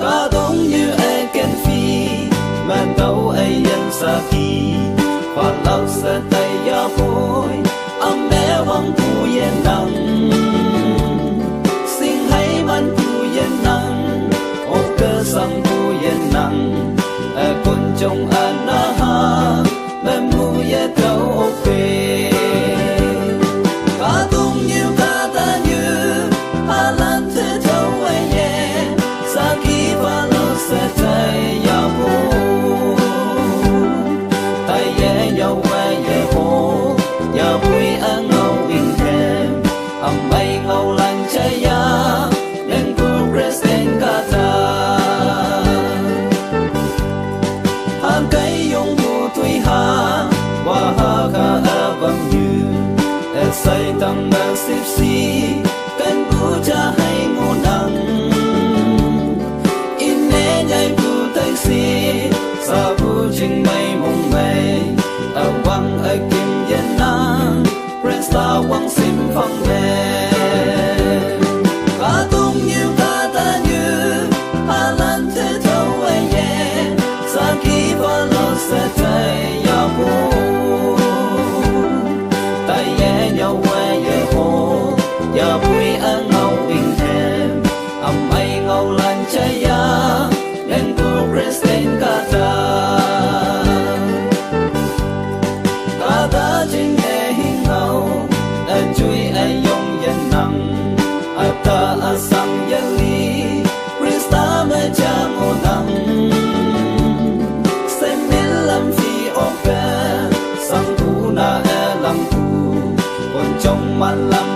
ta giống như ai kèn phi mà đâu ai yên xa kỳ và lâu sẽ tay ya vui âm bé vang thu yên nắng sinh hay man thu yên nắng ô cơ sang thu yên nắng con trong anh ha mẹ mu ye trâu ô kê ca tung như ca ta như hà lan thế trâu ai ye sa kỳ và lâu sẽ tay ya vui tay ye nhau ai ye hồ ya vui anh ngâu in hem âm bay ngâu lan chạy ya nên cô present ca ta hàng cây yong bu tui ha wa ha ka avang như say tăng mang xếp xì cánh bu cha hay ngô nắng in nê nhai bu tay xì sa bu chinh mây mong mây ở quăng ở kim yên nắng Presta quăng sim phăng về ca tung như ca ta như hà lan thế thâu ai nhẹ sa kỳ và lo sẽ tay ya bu tay ye nhau quay ye hồ ya vui anh ngâu in hem âm ay ngâu lan chạy ya nên cô present ca ta chính nghe hình ngâu anh chui ai yong yên nắng ta sang yên li Presta mẹ cha ngô nắng xem miên lâm phi ô sang thu na e lăng thu còn trong man lâm